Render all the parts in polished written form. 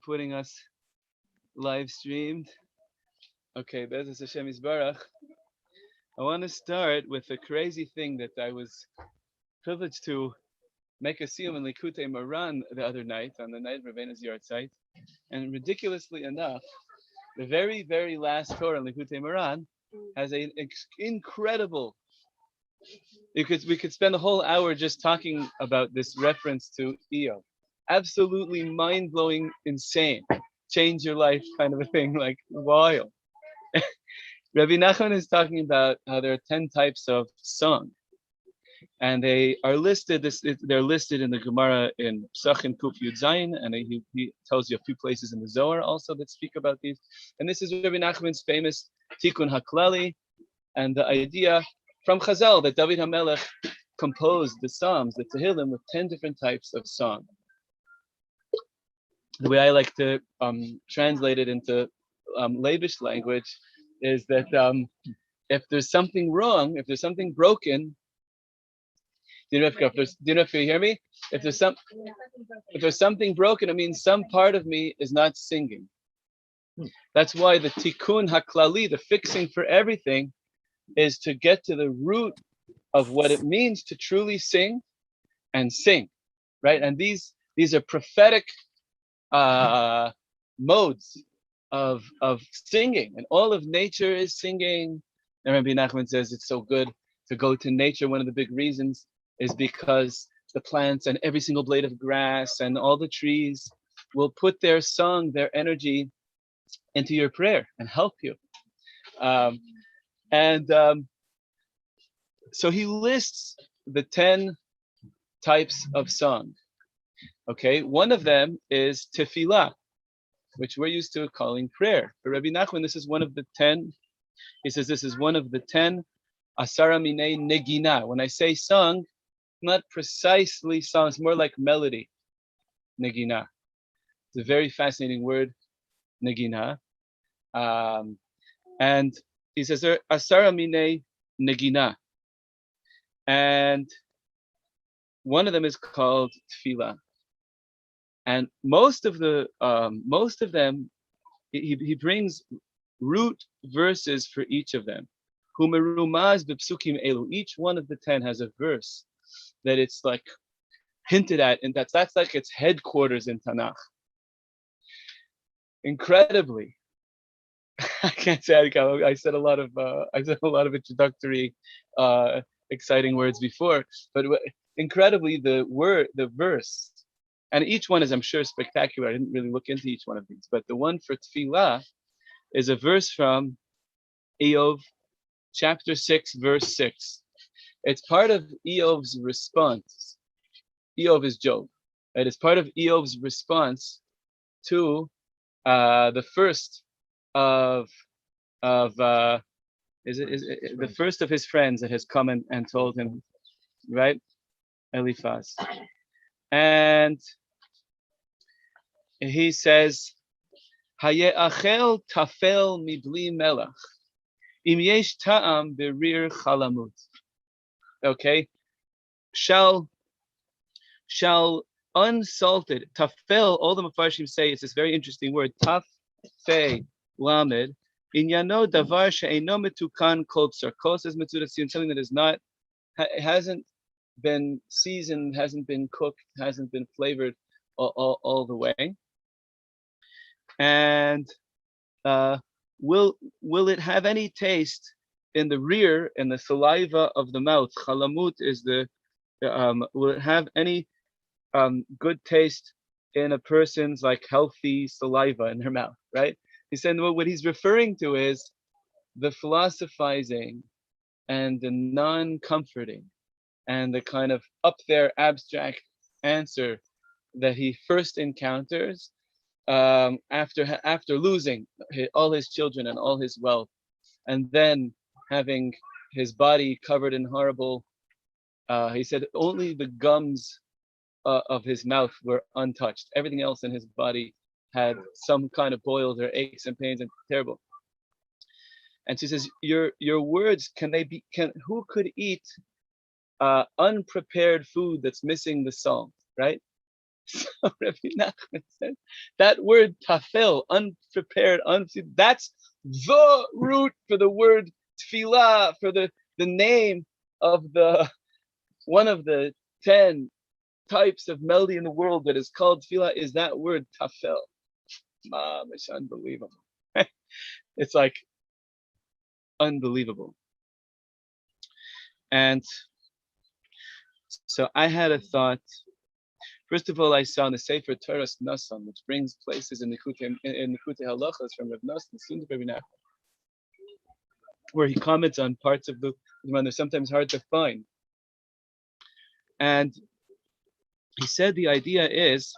putting us live streamed. Okay, Bezos Hashem Yisbarach. I want to start with a crazy thing that I was privileged to make a siyum in Likutei Moran the other night, on the night of Rabbeinu Yahrzeit. And ridiculously enough, the very, very last Torah in Likutei Moran has an incredible. We could spend a whole hour just talking about this reference to Iyov. Absolutely mind-blowing, insane, change your life kind of a thing, like wild. Rabbi Nachman is talking about how there are 10 types of song, and they are listed. They're listed in the Gemara in Psachim Kuf Yud Zayin, and he tells you a few places in the Zohar also that speak about these. And this is Rabbi Nachman's famous Tikkun HaKlali, and the idea from Chazal that David HaMelech composed the Psalms, the Tehillim, with 10 different types of song. The way I like to translate it into Leibish language is that if there's something wrong, if there's something broken, do you know if you hear me? If there's something broken, it means some part of me is not singing. That's why the tikkun haklali, the fixing for everything, is to get to the root of what it means to truly sing and sing, right? And these are prophetic modes of singing, and all of nature is singing. And Rabbi Nachman says it's so good to go to nature. One of the big reasons is because the plants and every single blade of grass and all the trees will put their song, their energy into your prayer and help you. So he lists the 10 types of song. Okay, one of them is tefillah, which we're used to calling prayer. For Rabbi Nachman, this is one of the 10. He says this is one of the 10 asara minei negina. When I say song, not precisely song, it's more like melody. Negina. It's a very fascinating word, negina. And he says there asara minei negina. And one of them is called tefillah. And most of them, he brings root verses for each of them. Each one of the 10 has a verse that it's like hinted at, and that's like its headquarters in Tanakh. Incredibly, I can't say I said a lot of introductory, exciting words before, but incredibly, the verse. And each one is, I'm sure, spectacular. I didn't really look into each one of these. But the one for tefillah is a verse from Iyov, chapter 6, verse 6. It's part of Iyov's response. Iyov is Job. Right? It's part of Iyov's response to the first of the first of his friends that has come and told him, right? Eliphaz. And he says, Haye'achel tafel mibli melach, im yesh ta'am berir chalamut. Okay, shall unsalted, tafel, all the Mefarshim say, it's this very interesting word, taf, fe, lamed, inyano davar she'eino metukan kol b'sar. Kol says mitzvah siyum, something that is not, hasn't been seasoned, hasn't been cooked, hasn't been flavored all the way. And will it have any taste in the rear, in the saliva of the mouth? Chalamut is will it have any good taste in a person's like healthy saliva in their mouth, right? He said what he's referring to is the philosophizing and the non-comforting and the kind of up there abstract answer that he first encounters after losing all his children and all his wealth, and then having his body covered in horrible, he said only the gums of his mouth were untouched. Everything else in his body had some kind of boils or aches and pains and terrible. And so he says, your words, who could eat unprepared food that's missing the salt, right? So Rabbi Nachman said that word tafel, unprepared, that's the root for the word tefillah, for the name of the one of the 10 types of melody in the world that is called tefillah is that word tafel. Mom, it's unbelievable. It's like unbelievable. And so I had a thought. First of all, I saw in the Sefer Toras Nasan, which brings places in the Kutei Halachos from Reb Nasan, soon to Rabbi Nachman, where he comments on parts of the Quran they're sometimes hard to find. And he said the idea is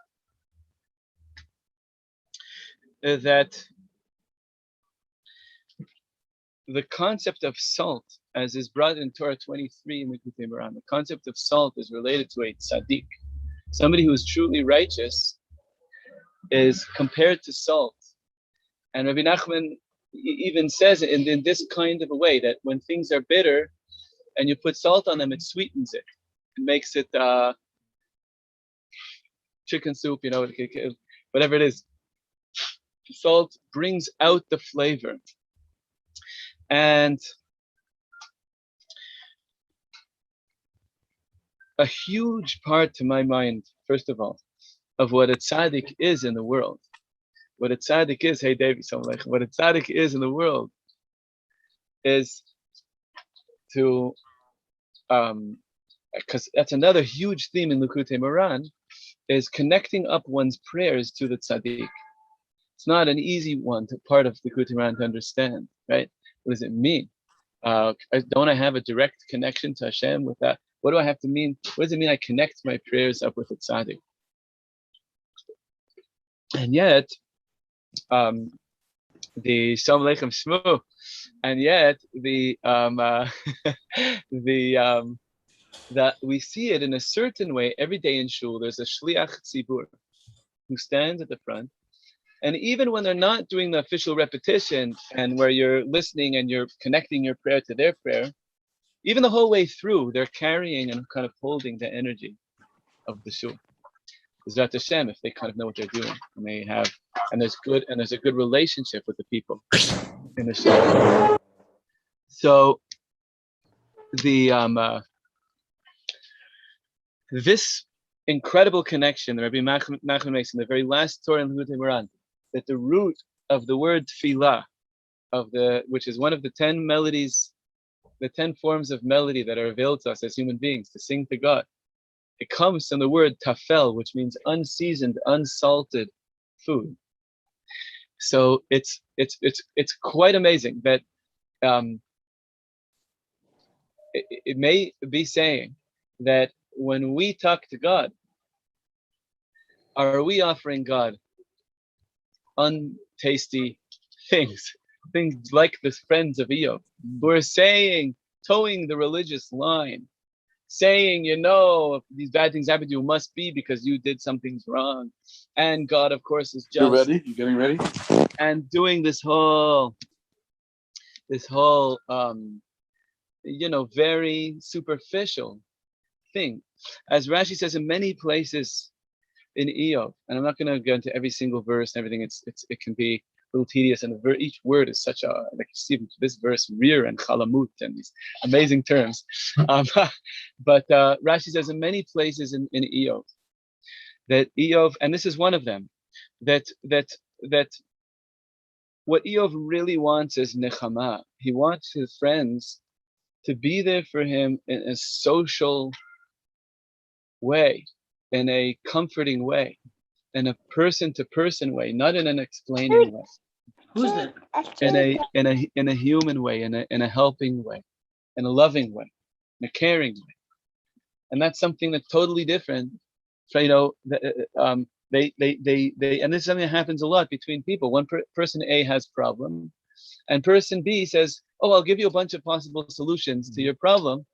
that the concept of salt, as is brought in Torah 23 in the Kutei Moran, the concept of salt is related to a tzaddik. Somebody who is truly righteous is compared to salt. And Rabbi Nachman even says in this kind of a way that when things are bitter and you put salt on them, it sweetens it. It makes it chicken soup, whatever it is. Salt brings out the flavor. And a huge part, to my mind, first of all, of what a tzaddik is in the world. What a tzaddik is, hey David, what a tzaddik is in the world is to, because that's another huge theme in Likutei Moran, is connecting up one's prayers to the tzaddik. It's not an easy part of Likutei Moran to understand, right? What does it mean? Don't I have a direct connection to Hashem with that? What do I have to mean? What does it mean I connect my prayers up with the tzaddik? And yet, the Shalom Aleichem Shmu, and yet that we see it in a certain way every day in shul. There's a shliach tzibur who stands at the front, and even when they're not doing the official repetition and where you're listening and you're connecting your prayer to their prayer, even the whole way through, they're carrying and kind of holding the energy of the shul. Zrat Hashem, if they kind of know what they're doing, and there's a good relationship with the people in the shul. So this incredible connection that Rabbi Nachman makes in the very last Torah in Likutei Moran, that the root of the word tefillah, which is one of the 10 melodies, the 10 forms of melody that are available to us as human beings to sing to God, it comes from the word tafel, which means unseasoned, unsalted food. So it's quite amazing that it may be saying that when we talk to God, are we offering God untasty things like the friends of Iyov, who are towing the religious line, saying, if these bad things happen to you, must be because you did something wrong. And God, of course, is just. You ready? You getting ready? And doing this whole, very superficial thing. As Rashi says in many places in Iyov, and I'm not going to go into every single verse and everything, it can be a little tedious, and each word is such like you see this verse, rear and chalamut, and these amazing terms. But Rashi says in many places in Iyov that Iyov, and this is one of them, that what Iyov really wants is nechama. He wants his friends to be there for him in a social way, in a comforting way, in a person-to-person way, not in an explaining way. Who's that? In a human way, in a helping way, in a loving way, in a caring way, and that's something that's totally different. So and this is something that happens a lot between people. One person A has problem, and person B says, "Oh, I'll give you a bunch of possible solutions to your problem,"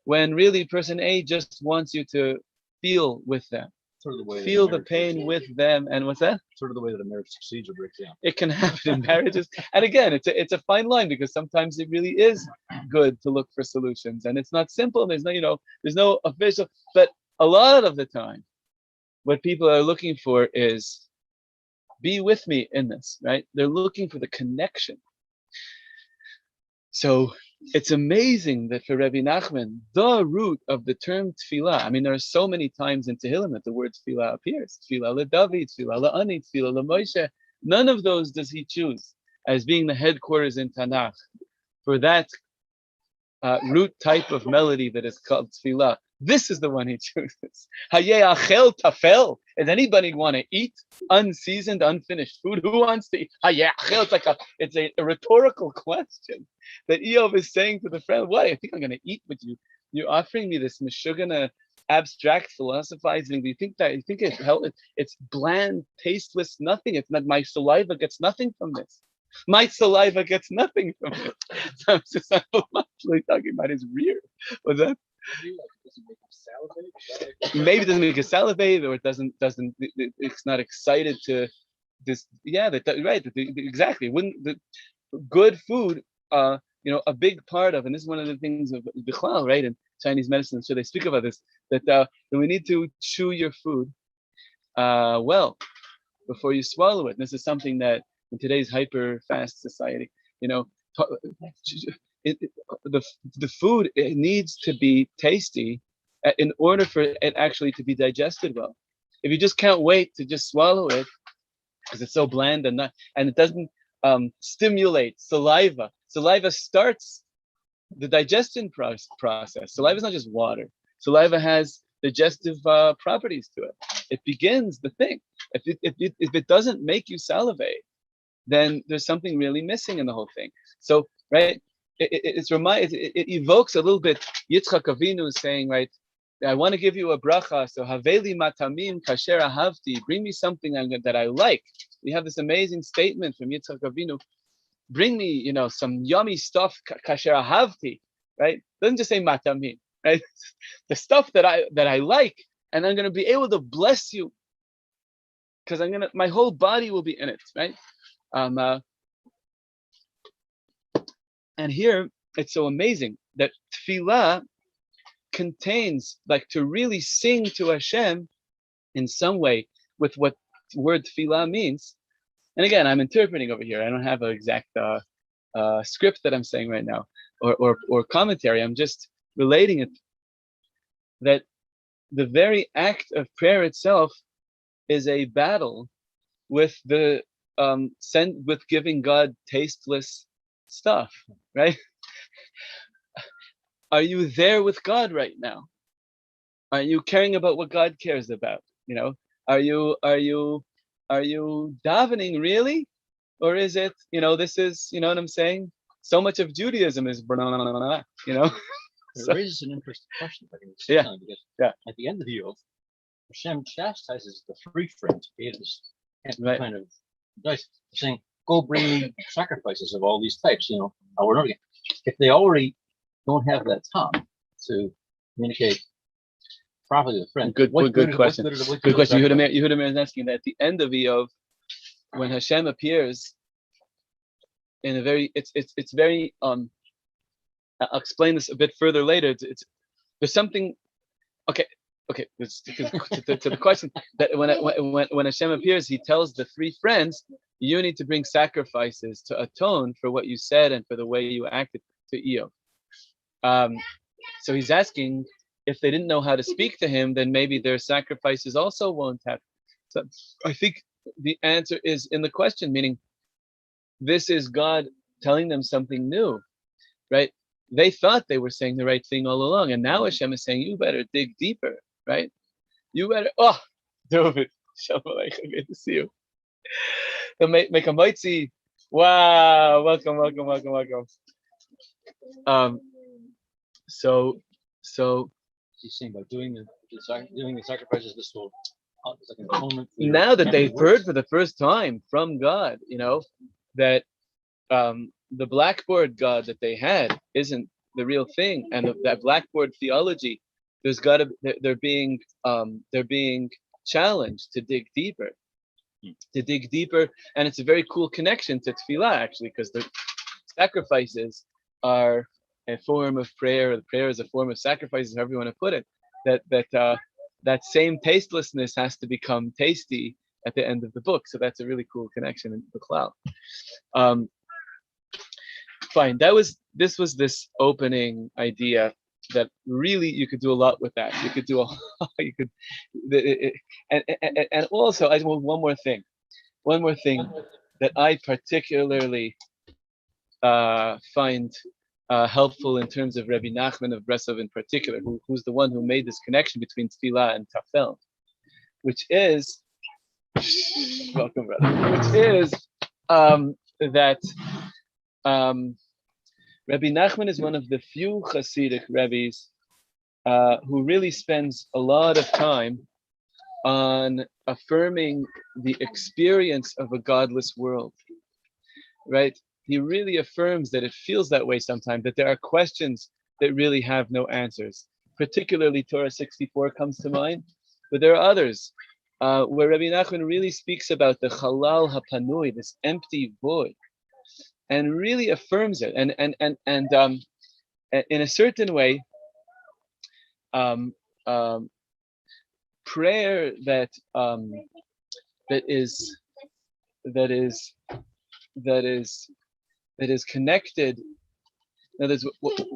when really person A just wants you to feel with them, Sort of the way feel the pain with them. And what's that? Sort of the way that a marriage succeeds or breaks down. It can happen in marriages, and again, it's a fine line, because sometimes it really is good to look for solutions, and it's not simple. There's no official, but a lot of the time, what people are looking for is be with me in this, right? They're looking for the connection. So it's amazing that for Rabbi Nachman, the root of the term tefillah, I mean, there are so many times in Tehillim that the word tefillah appears. Tefillah leDavid, tefillah leAni, tefillah leMoshe. None of those does he choose as being the headquarters in Tanakh for that root type of melody that is called tefillah. This is the one he chooses. Hayeh achel tafel. Does anybody want to eat unseasoned, unfinished food? Who wants to eat? Hayeh achel. It's a rhetorical question that Iyov is saying to the friend. What? I think I'm going to eat with you. You're offering me this meshugana, abstract philosophizing. Do you think that? You think it's bland, tasteless, nothing? It's not. My saliva gets nothing from this. My saliva gets nothing from it. So I'm just actually talking about his rear. Was that? Maybe it doesn't make it salivate, or it doesn't. It's not excited to this. Yeah, right. Exactly. Wouldn't the good food? A big part of, and this is one of the things of Bichlal, right? In Chinese medicine, so they speak about this that we need to chew your food well before you swallow it. And this is something that in today's hyper fast society, the food, it needs to be tasty in order for it actually to be digested well. If you just can't wait to just swallow it because it's so bland and it doesn't stimulate saliva. Saliva starts the digestion process. Saliva is not just water. Saliva has digestive properties to it. It begins the thing. If it doesn't make you salivate, then there's something really missing in the whole thing. So, right, it evokes a little bit Yitzchak Avinu saying, right, I want to give you a bracha, so haveli matamim kasher ahavti, bring me something that I like. We have this amazing statement from Yitzchak Avinu, bring me, some yummy stuff, kasher ahavti, right? Doesn't just say matamim, right? The stuff that I like, and I'm going to be able to bless you, because my whole body will be in it, right? And here it's so amazing that tefillah contains, like, to really sing to Hashem in some way with what word tefillah means. And again, I'm interpreting over here. I don't have an exact script that I'm saying right now, or commentary. I'm just relating it, that the very act of prayer itself is a battle with with giving God tasteless stuff, right? Are you there with God right now? Are you caring about what God cares about? Are you davening really? Or is it, this is, what I'm saying? So much of Judaism is, It raises an interesting question, because at the end of the Iyov, Hashem chastises the three friends, right, kind of advice, saying, go bring me sacrifices of all these types, over and over again. If they already don't have that time to communicate properly with friends. Good question. Good question. Yehuda is asking that at the end of Iyov, when Hashem appears in a very, it's very, I'll explain this a bit further later. There's something, okay, to the question, that when Hashem appears, he tells the three friends, you need to bring sacrifices to atone for what you said and for the way you acted to Iyov. So he's asking, if they didn't know how to speak to him, then maybe their sacrifices also won't happen. So I think the answer is in the question, meaning this is God telling them something new, right? They thought they were saying the right thing all along, and now Hashem is saying, you better dig deeper, right? You better, David, shalom aleichem, good to see you. Make a mitzi. Wow, welcome. So he's saying by doing the sacrifices, this will, it's like an atonement. Now that they've heard for the first time from God, that the blackboard God that they had isn't the real thing, and that blackboard theology, they're being challenged to dig deeper. And it's a very cool connection to tefillah, actually, because the sacrifices are a form of prayer, or the prayer is a form of sacrifices, however you want to put it. that same tastelessness has to become tasty at the end of the book. So that's a really cool connection into the cloud. Fine. This was this opening idea that really you could do a lot with that. You could do and also I want one more thing that I particularly find helpful in terms of Rabbi Nachman of Breslov in particular, who's the one who made this connection between tefillah and tafel, which is welcome, brother. Which is that Rabbi Nachman is one of the few Hasidic rabbis who really spends a lot of time on affirming the experience of a godless world, right? He really affirms that it feels that way sometimes, that there are questions that really have no answers. Particularly Torah 64 comes to mind, but there are others where Rabbi Nachman really speaks about the Chalal HaPanui, this empty void, and really affirms it. And in a certain way, prayer that is connected. In other words,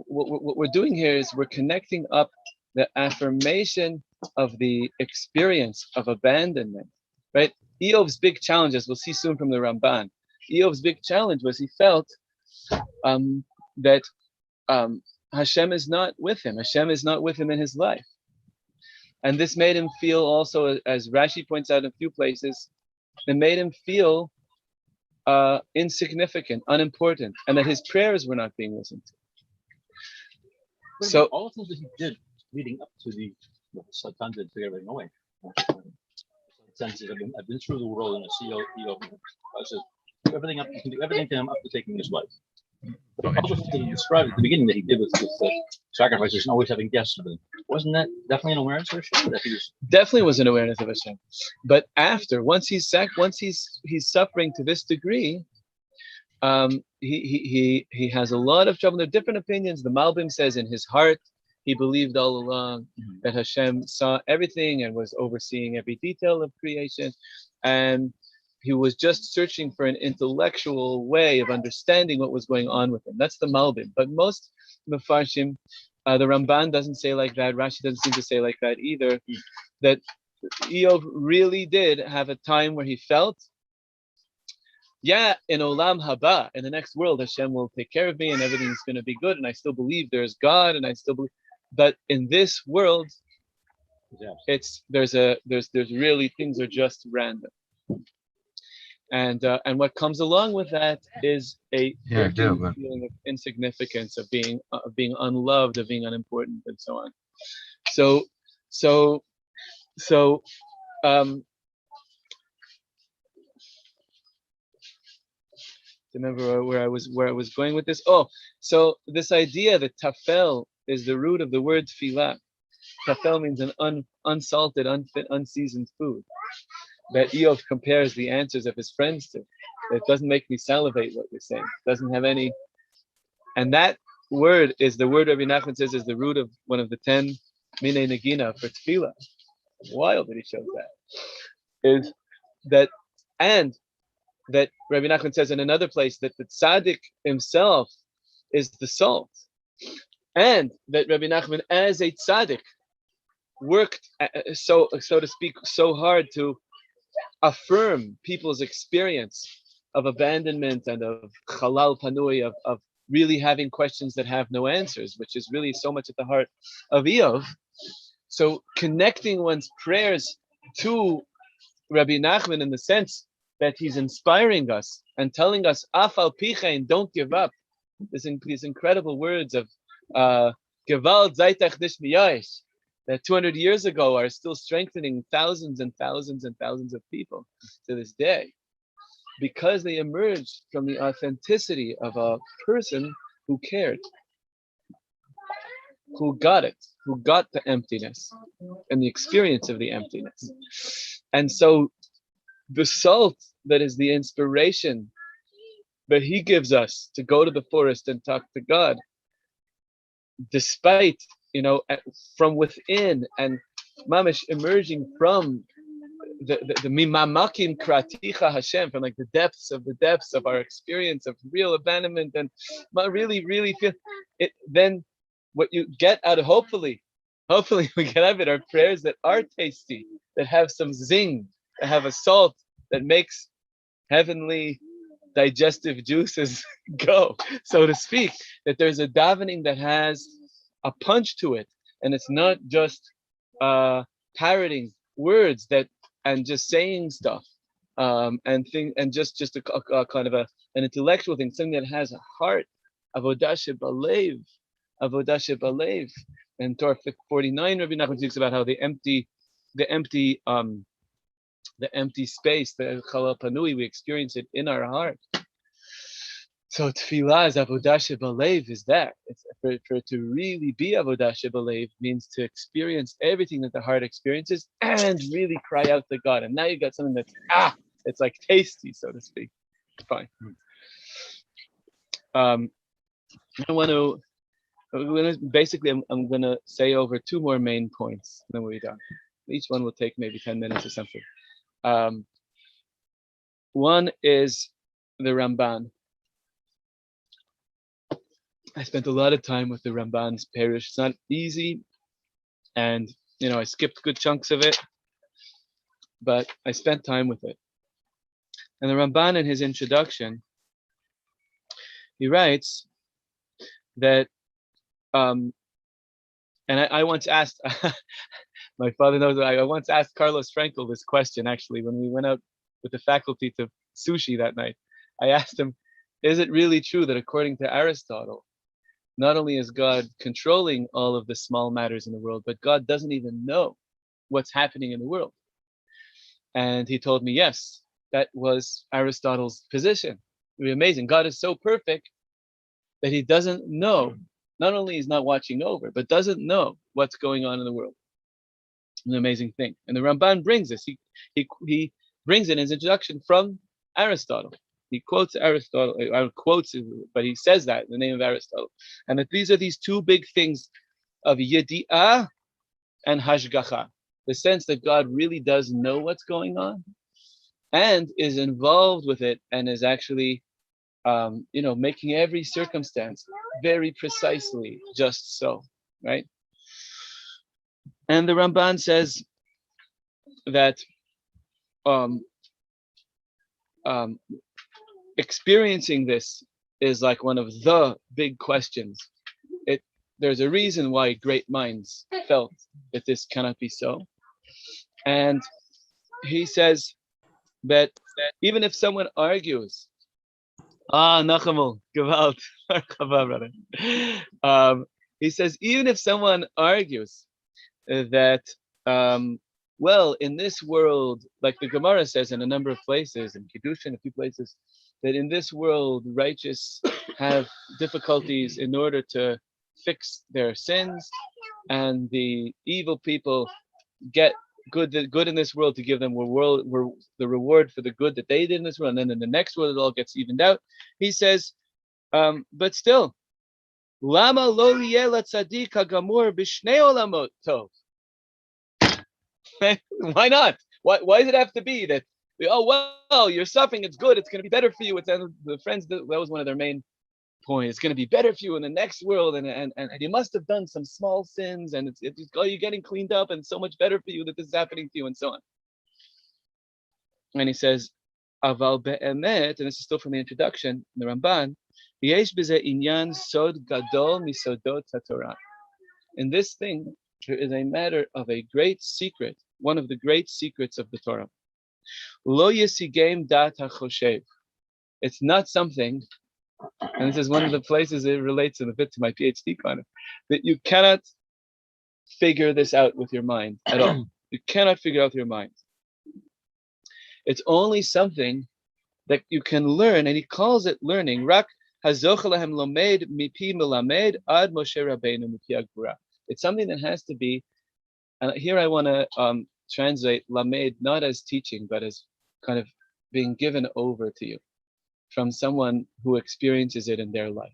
what we're doing here is we're connecting up the affirmation of the experience of abandonment, right? Iyov's big challenge, as we'll see soon from the Ramban, Iyov's big challenge was he felt that Hashem is not with him. Hashem is not with him in his life. And this made him feel also, as Rashi points out in a few places, it made him feel insignificant, unimportant, and that his prayers were not being listened to. So all the things that he did leading up to the Satan did to everything away. Senses I've been through the world and I see Iyov. I said, do everything up. You can do everything to him up to taking his life. But all the things that he described at the beginning that he did with sacrifices and always having guests and everything, wasn't that definitely an awareness of Hashem? That he was definitely was an awareness of Hashem. But after, once he's suffering to this degree, he has a lot of trouble. There are different opinions. The Malbim says in his heart he believed all along that Hashem saw everything and was overseeing every detail of creation, and he was just searching for an intellectual way of understanding what was going on with him. That's the Malbim. But most Mefarshim, the Ramban doesn't say like that. Rashi doesn't seem to say like that either. That Iyov really did have a time where he felt, yeah, in Olam Haba, in the next world, Hashem will take care of me and everything's going to be good. And I still believe there's God, and I still believe. But in this world, there's really, things are just random. And what comes along with that is a feeling of insignificance, of being unloved, of being unimportant, and so on. So remember where I was going with this. So this idea that tafel is the root of the word tefillah. Tafel means an unsalted, unfit, unseasoned food that Iyov compares the answers of his friends to. It doesn't make me salivate, what you're saying. It doesn't have any. And that word is the word Rabbi Nachman says is the root of one of the 10 minei negina for tefillah. Wild that he shows that. Is that, and that Rabbi Nachman says in another place that the tzaddik himself is the salt. And that Rabbi Nachman, as a tzaddik, worked so to speak so hard to affirm people's experience of abandonment and of chalal panui, of really having questions that have no answers, which is really so much at the heart of Iyov. So connecting one's prayers to Rabbi Nachman in the sense that he's inspiring us and telling us, Afal Pichein, don't give up. These incredible words of Gewalt Zaitach Nishmiyash, that 200 years ago are still strengthening thousands and thousands and thousands of people to this day, because they emerged from the authenticity of a person who cared, who got it, who got the emptiness and the experience of the emptiness. And so the salt that is the inspiration that he gives us to go to the forest and talk to God, despite, from within and mamish emerging from the mimamakim kraticha Hashem, from like the depths of our experience of real abandonment, and really feel it. Then what you get out of hopefully we get out of it are prayers that are tasty, that have some zing, that have a salt that makes heavenly digestive juices go, so to speak. That there's a davening that has a punch to it, and it's not just parroting words that and just saying stuff, and just a kind of an intellectual thing, something that has a heart. Avodah shebalev, avodah shebalev. And Torah 49, Rabbi Nachman speaks about how the empty space, the chalal panui, we experience it in our heart. So tefillah is avodah shebalev, is that. It's for it to really be avodah shebalev means to experience everything that the heart experiences and really cry out to God. And now you got something that's it's like tasty, so to speak. Fine. I want to basically I'm going to say over two more main points, and then we'll be done. Each one will take maybe 10 minutes or something. One is the Ramban. I spent a lot of time with the Ramban's parish. It's not easy, and I skipped good chunks of it, but I spent time with it. And the Ramban, in his introduction, he writes that, and I once asked, my father knows that I once asked Carlos Frankel this question, actually, when we went out with the faculty to sushi that night. I asked him, is it really true that according to Aristotle, not only is God controlling all of the small matters in the world, but God doesn't even know what's happening in the world? And he told me, yes, that was Aristotle's position. It would be amazing. God is so perfect that he doesn't know, not only he's not watching over, but doesn't know what's going on in the world. An amazing thing. And the Ramban brings this. He brings it in his introduction from Aristotle. He quotes Aristotle, but he says that in the name of Aristotle. And that these are these two big things of yedi'ah and hashgacha. The sense that God really does know what's going on and is involved with it and is actually, making every circumstance very precisely just so, right? And the Ramban says that experiencing this is like one of the big questions. There's a reason why great minds felt that this cannot be so. And he says that even if someone argues, Nachamul, Gewalt, brother. He says, even if someone argues that, well, in this world, like the Gemara says in a number of places, in Kiddushin, a few places, that in this world, righteous have difficulties in order to fix their sins, and the evil people get good in this world to give them the reward for the good that they did in this world, and then in the next world it all gets evened out. He says, but still, Lama lo la tzaddik hagamur b'shnei olamot tov. Why not? Why does it have to be that? Well, you're suffering. It's good. It's going to be better for you. It's the friends. That was one of their main points. It's going to be better for you in the next world, and you must have done some small sins, and you're getting cleaned up, and so much better for you that this is happening to you, and so on. And he says, Aval be'emet, and this is still from the introduction, the Ramban, yesh b'zeh inyan sod gadol misodot haTorah. In this thing, there is a matter of a great secret, one of the great secrets of the Torah. Lo yesigem dat hachoshev. It's not something, and this is one of the places it relates a bit to my PhD kind of, that you cannot figure this out with your mind at all. You cannot figure out with your mind. It's only something that you can learn, and he calls it learning. Rak hazoch lahem lomed mipi melamed ad Moshe Rabbeinu mipi agvura. It's something that has to be, and here I want to translate lamed not as teaching, but as kind of being given over to you from someone who experiences it in their life.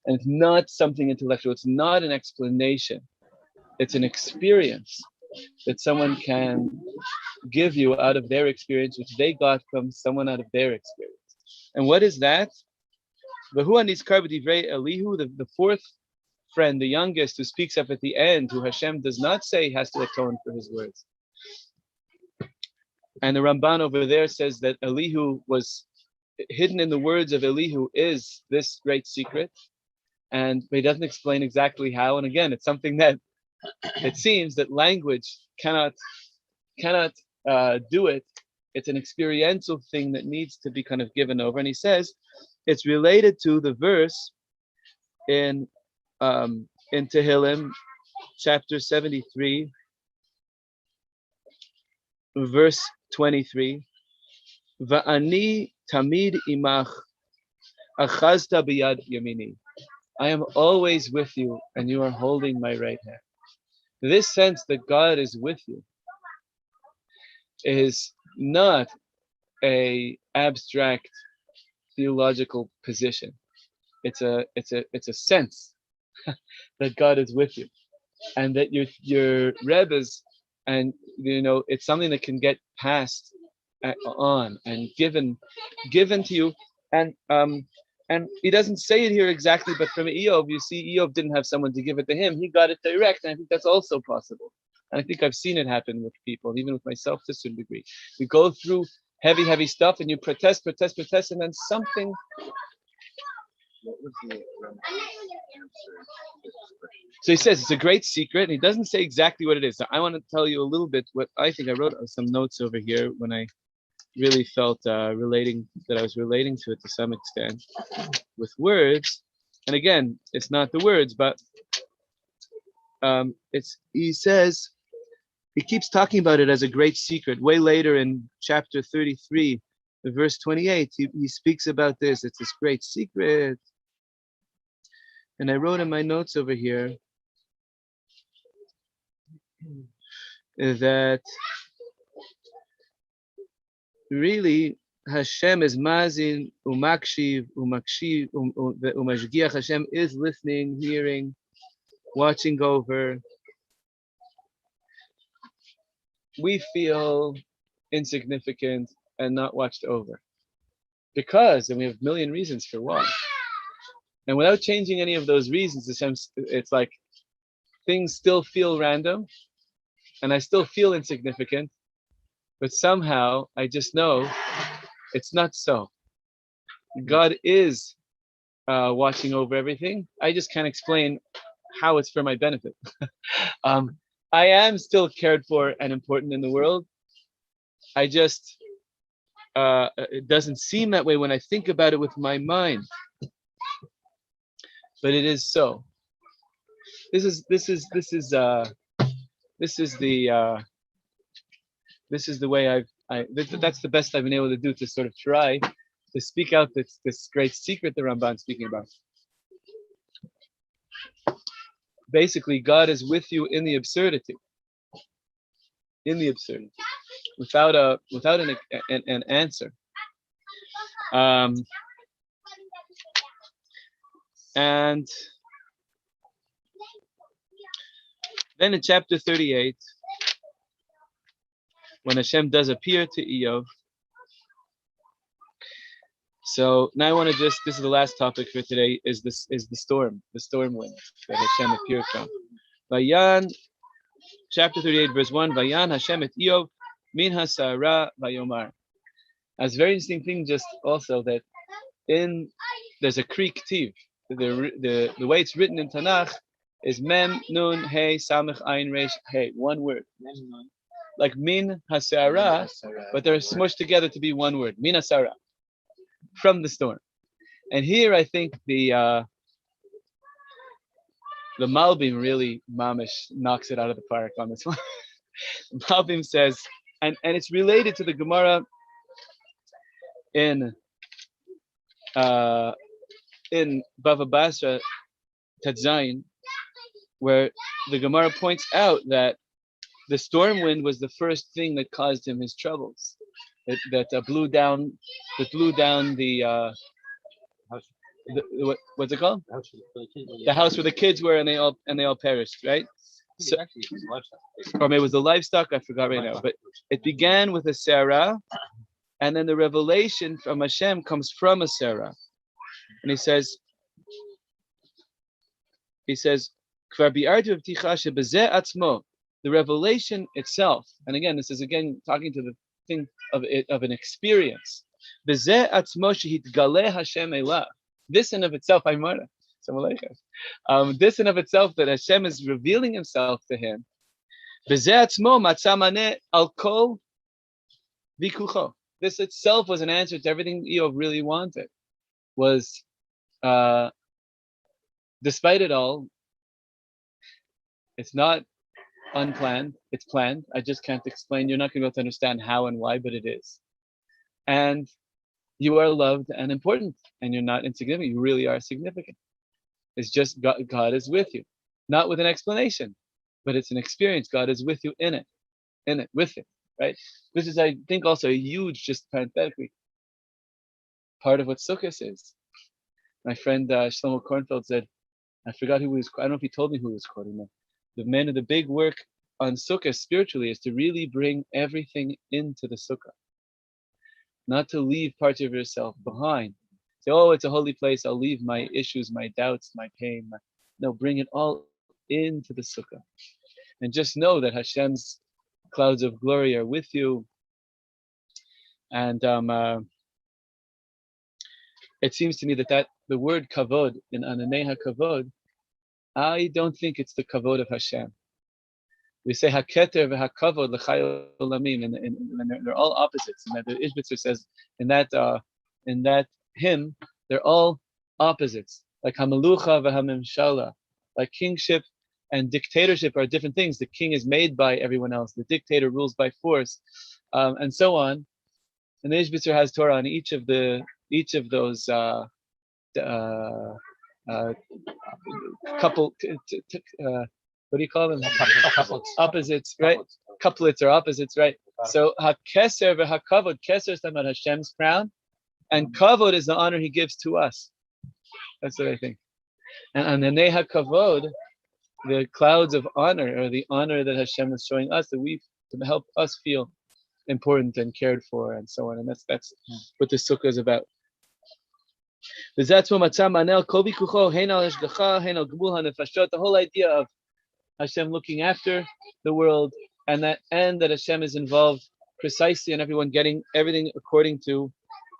And it's not something intellectual. It's not an explanation. It's an experience. that someone can give you out of their experience, which they got from someone out of their experience. And what is that? Elihu, the fourth friend, the youngest, who speaks up at the end, who Hashem does not say has to atone for his words. And the Ramban over there says that Elihu was hidden in the words of Elihu is this great secret, and he doesn't explain exactly how. And again, it's something that it seems that language cannot do it. It's an experiential thing that needs to be kind of given over. And he says it's related to the verse in Tehillim, chapter 73, verse 23. Va'ani tamid imach achazta biyad yamini. I am always with you, and you are holding my right hand. This sense that God is with you is not a abstract theological position. It's a sense that God is with you, and that your Rebbe's, and it's something that can get passed on and given to you, and he doesn't say it here exactly, but from Iyov, you see Iyov didn't have someone to give it to him. He got it direct, and I think that's also possible. And I think I've seen it happen with people, even with myself to a certain degree. We go through heavy stuff, and you protest, and then something. So he says it's a great secret, and he doesn't say exactly what it is. So I want to tell you a little bit what I think. I wrote some notes over here when I really felt I was relating to it to some extent with words. And again, it's not the words, but he says, he keeps talking about it as a great secret. Way later in chapter 33, verse 28, he speaks about this. It's this great secret. And I wrote in my notes over here that really Hashem is mazin, umakshiv, umashgiach. Hashem is listening, hearing, watching over. We feel insignificant and not watched over because, and we have a million reasons for why. And without changing any of those reasons, it's like things still feel random, and I still feel insignificant, but somehow I just know it's not so. God is watching over everything. I just can't explain how it's for my benefit. I am still cared for and important in the world. I just, it doesn't seem that way when I think about it with my mind. But it is so. This is the way that's the best I've been able to do, to sort of try to speak out this great secret the Ramban's speaking about. Basically, God is with you in the absurdity. Without an answer. And then in chapter 38, when Hashem does appear to Iyov. So now I want to this is the last topic for today, is the storm wind that Hashem appeared from. Vayan, chapter 38, verse 1, Vayan Hashem et Iyov min hasara vayomar. That's a very interesting thing, just also that there's a Greek tiv. The way it's written in Tanakh is Mem, Nun, Hey, Samech, Ayin, Resh, Hey, one word. Like Min Hasara, but they're smushed together to be one word. Min Hasara, from the storm. And here I think the Malbim really mamish knocks it out of the park on this one. Malbim says, and it's related to the Gemara in Bava Basra Tadzayin, where the Gemara points out that the storm wind was the first thing that caused him his troubles. That blew down the what's it called? The house where the kids were, and they all perished, right? So, or maybe it was the livestock, I forgot right now. But it began with a Sarah, and then the revelation from Hashem comes from a Sarah. And he says, the revelation itself, and again, this is again talking to the thing of an experience. This in of itself, this in of itself, that Hashem is revealing Himself to him. This itself was an answer to everything Iyov really wanted. Was despite it all, it's not unplanned, it's planned. I just can't explain. You're not going to be able to understand how and why, but it is. And you are loved and important, and you're not insignificant. You really are significant. It's just God is with you. Not with an explanation, but it's an experience. God is with you in it, with it, right? This is, I think, also a huge, just parenthetically, part of what Sukkot is. My friend Shlomo Kornfeld said, I forgot who he was, I don't know if he told me who he was quoting them. The man of the big work on Sukkah spiritually is to really bring everything into the Sukkah. Not to leave parts of yourself behind. Say, oh, it's a holy place, I'll leave my issues, my doubts, my pain. No, bring it all into the Sukkah. And just know that Hashem's clouds of glory are with you. And it seems to me that the word kavod, in Ananeha kavod, I don't think it's the kavod of Hashem. We say haketer v'hakavod l'chayil olamim, and they're all opposites. And the Ishbitzer says in that hymn, they're all opposites. Like hamalucha v'hamemshala, like kingship and dictatorship are different things. The king is made by everyone else. The dictator rules by force, and so on. And the Ishbitzer has Torah on each of those couple, what do you call them? Opposites, right? Couplets or opposites, right? So hakeser v'hakavod, keser is talking about Hashem's crown, and kavod is the honor He gives to us. That's what I think. And the neha kavod, the clouds of honor, or the honor that Hashem is showing us, that we to help us feel important and cared for, and so on. And that's what the sukkah is about. The whole idea of Hashem looking after the world, and that Hashem is involved precisely in everyone getting everything according to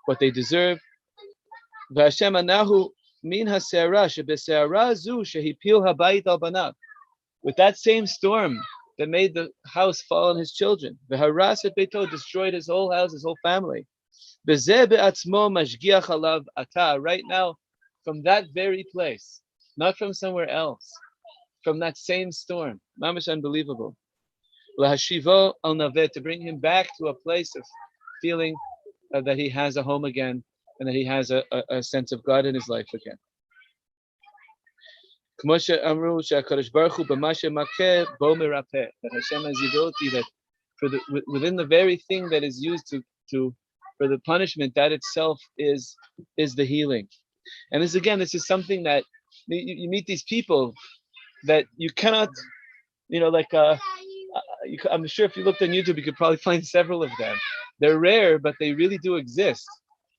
what they deserve. With that same storm that made the house fall on his children, destroyed his whole house, his whole family. Right now, from that very place, not from somewhere else, from that same storm, mamish unbelievable. To bring him back to a place of feeling that he has a home again, and that he has a sense of God in his life again. That Hashem has the ability that within the very thing that is used for the punishment, that itself is the healing. And this is something that you meet these people that you cannot, I'm sure if you looked on YouTube, you could probably find several of them. They're rare, but they really do exist.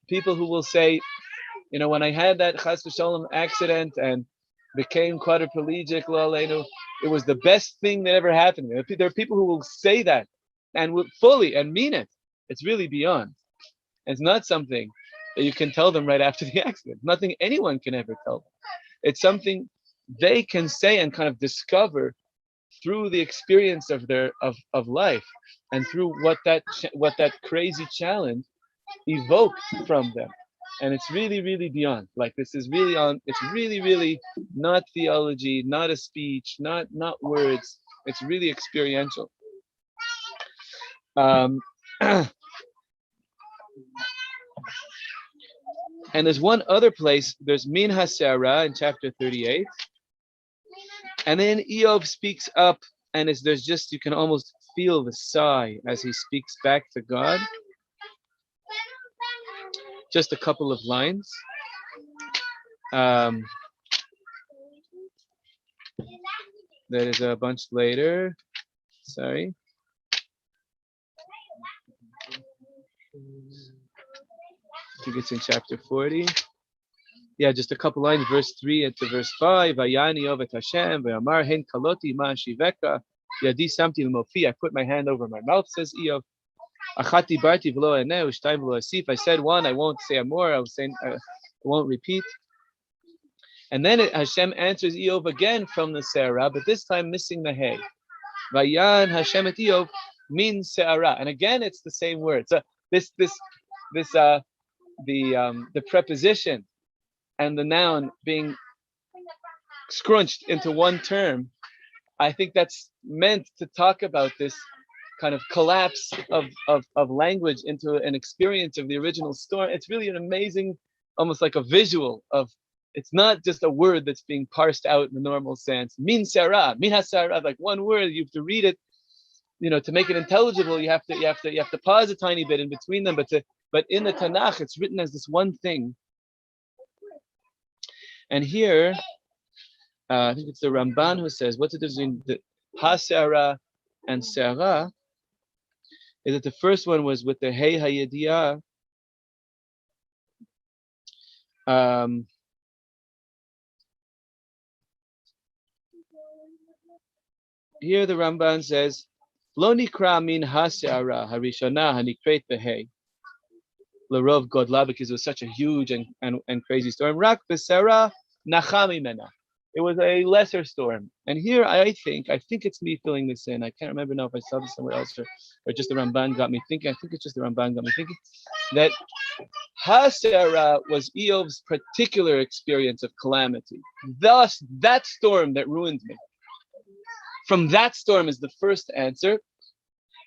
People who will say, when I had that chas v'shalom accident and became quadriplegic, it was the best thing that ever happened to me. There are people who will say that and will fully and mean it. It's really beyond. It's not something that you can tell them right after the accident. Nothing anyone can ever tell them. It's something they can say and kind of discover through the experience of their of life, and through what that crazy challenge evoked from them. And it's really, really beyond. Like, this is really it's really, really not theology, not a speech, not words. It's really experiential. And there's one other place, there's Min HaSe'ara in chapter 38. And then Iyov speaks up, and there's just, you can almost feel the sigh as he speaks back to God. Just a couple of lines. That is a bunch later. Sorry. I think it's in chapter 40. Yeah, just a couple lines, verse 3 into verse 5. Vayani Iyov et Hashem, ve'amar hen kaloti ma shiveka, yadi samti l'mofi. I put my hand over my mouth, says Iyov. Achati barti v'lo eneh, u'shtayim v'lo asif. I said one, I won't say more. I won't repeat. And then Hashem answers Iyov again from the Se'ara, but this time missing the hey. Vayan Hashem et Iyov means Se'ara, and again it's the same word. So the preposition and the noun being scrunched into one term, I think that's meant to talk about this kind of collapse of language into an experience of the original story. It's really an amazing, almost like a visual of. It's not just a word that's being parsed out in the normal sense. Min sarah, min hasara, like one word. You have to read it, to make it intelligible. You have to pause a tiny bit in between them. But in the Tanakh, it's written as this one thing. And here, I think it's the Ramban who says, what's the difference between the hasara and sarah? Is that the first one was with the hey hayediyah. Here the Ramban says, Lo nikra min ha'se'ara harishana hanikret be'hei. L'rov godla, because it was such a huge and crazy storm. Rak b'se'ara nachami mena. It was a lesser storm. And here I think it's me filling this in. I can't remember now if I saw this somewhere else or just the Ramban got me thinking. I think it's just the Ramban got me thinking that ha'se'ara was Iyov's particular experience of calamity. Thus, that storm that ruined me. From that storm is the first answer.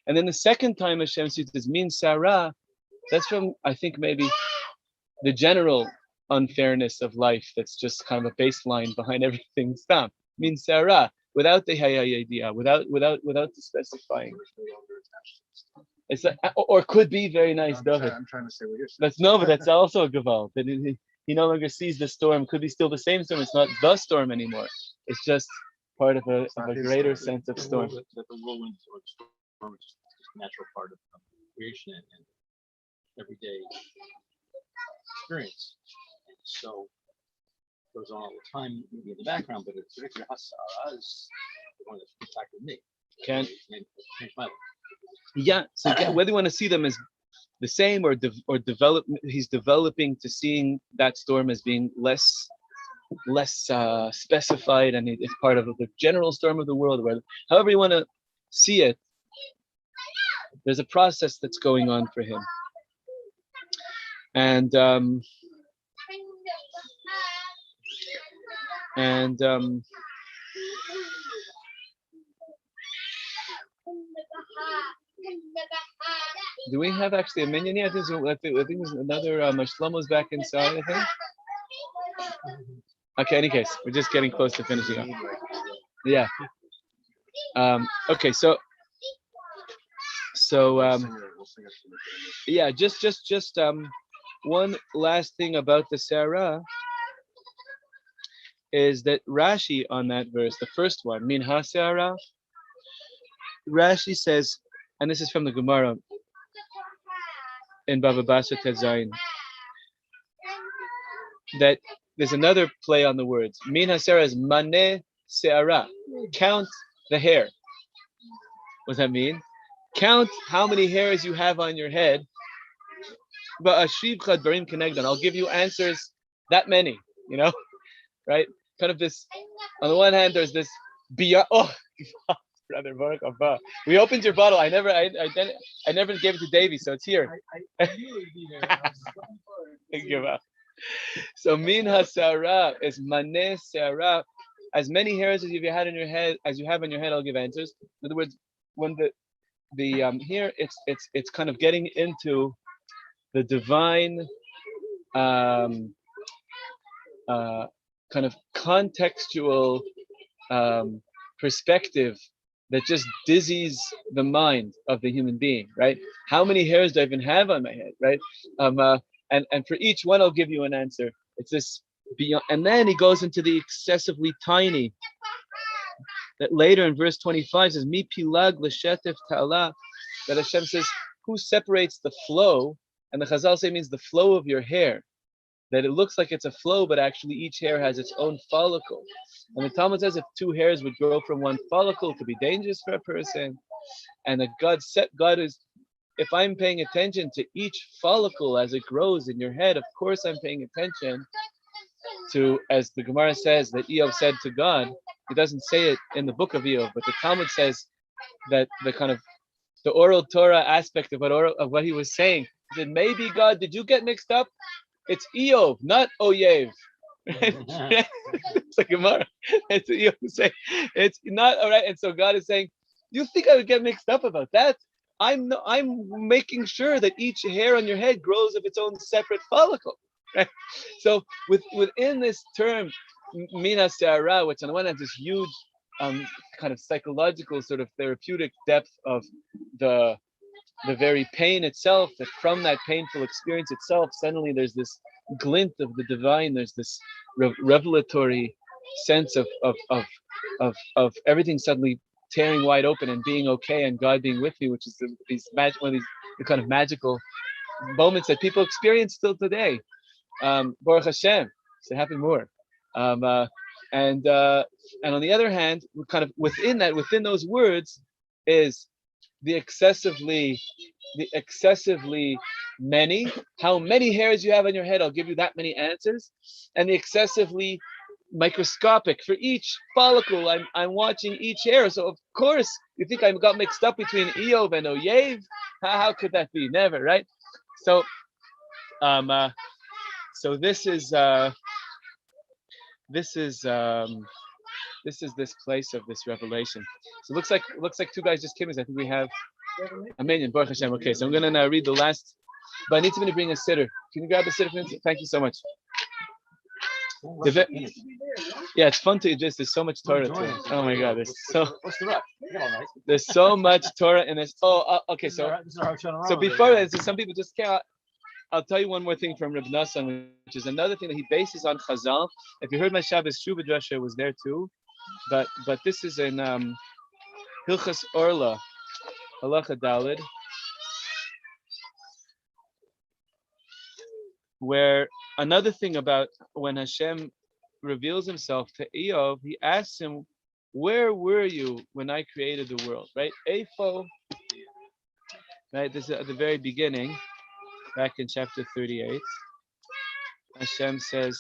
And then the second time Hashem says this means Sarah, that's from, I think, maybe the general unfairness of life that's just kind of a baseline behind everything. Stop. Means Sarah, without the idea, without the specifying. It's or could be very nice, David. I'm trying to say what you're saying. But that's also a gaval. That he no longer sees the storm. Could be still the same storm. It's not the storm anymore. It's just part of a greater sense of storm. That the whirlwind or storm is just a natural part of creation and everyday experience. And so it goes on all the time, maybe in the background, but it's particularly Hasara is the one that's impacted me. Changed my life. Yeah. So whether you want to see them as the same or develop, he's developing to seeing that storm as being less specified, and it's part of the general storm of the world. However you want to see it, there's a process that's going on for him. And do we have actually a minion here? I think there's another Shlomo's back inside, I think. Okay, in any case, we're just getting close to finishing up. Yeah. Okay, so yeah, just one last thing about the Sarah is that Rashi on that verse, the first one, Min ha-Sarah, Rashi says, and this is from the Gemara in Bava Basra Tezayin, that there's another play on the words. Min ha-Sarah is Maneh Se'ara. Count the hair. What does that mean? Count how many hairs you have on your head. But I'll give you answers that many, right? Kind of this, on the one hand, there's this beyond. Oh, brother, Baruch Abba. We opened your bottle. I never gave it to Davey, so it's here. I knew it would be there. So min ha-Sarah is maneh Sarah. As many hairs as you have on your head, I'll give answers. In other words, when the here it's kind of getting into the divine kind of contextual perspective that just dizzies the mind of the human being, right? How many hairs do I even have on my head, right? And for each one, I'll give you an answer. It's this beyond, and then he goes into the excessively tiny. that later in verse 25 says, Mi pilag l'shetef ta'ala, that Hashem says, who separates the flow? And the Chazal say means the flow of your hair. That it looks like it's a flow, but actually each hair has its own follicle. And the Talmud says if two hairs would grow from one follicle, it could be dangerous for a person. And that God is, if I'm paying attention to each follicle as it grows in your head, of course I'm paying attention to, as the Gemara says, that Iyov said to God. He doesn't say it in the book of Iyov, but the Talmud says that the kind of the oral Torah aspect of what he was saying. He said, maybe God, did you get mixed up? It's Iyov, not Oyev. It's like Gemara. It's Iyov saying, it's not all right. And so God is saying, you think I would get mixed up about that? I'm making sure that each hair on your head grows of its own separate follicle. Right? So within this term, Mina Se'ara, which on the one hand is this huge kind of psychological sort of therapeutic depth of the very pain itself, that from that painful experience itself, suddenly there's this glint of the divine, there's this revelatory sense of everything suddenly tearing wide open and being okay and God being with me, which is one of these the kind of magical moments that people experience still today. Baruch Hashem, so happy more. And on the other hand, kind of within those words is the excessively many. How many hairs you have on your head, I'll give you that many answers. And the excessively microscopic, for each follicle, I'm watching each hair. So of course, you think I got mixed up between Iyov and Oyev? How could that be? Never, right? So, so this is this place of this revelation. So it looks like two guys just came in. I think we have a minion. Baruch Hashem. Okay, so I'm gonna now read the last. But I need to bring a sitter. Can you grab a sitter? Thank you so much. Yeah, it's fun to just. There's so much Torah to it. Oh my God, there's so much Torah in this. Oh, okay. So before that, so some people just can't. I'll tell you one more thing from Reb Nassan, which is another thing that he bases on Chazal. If you heard my Shabbos Shuva Drasha, was there too, but this is in Hilchas Orla, Halacha Dalid, where another thing about when Hashem reveals himself to Iyov, he asks him, where were you when I created the world, right? Eifo, right, this is at the very beginning, back in chapter 38, Hashem says,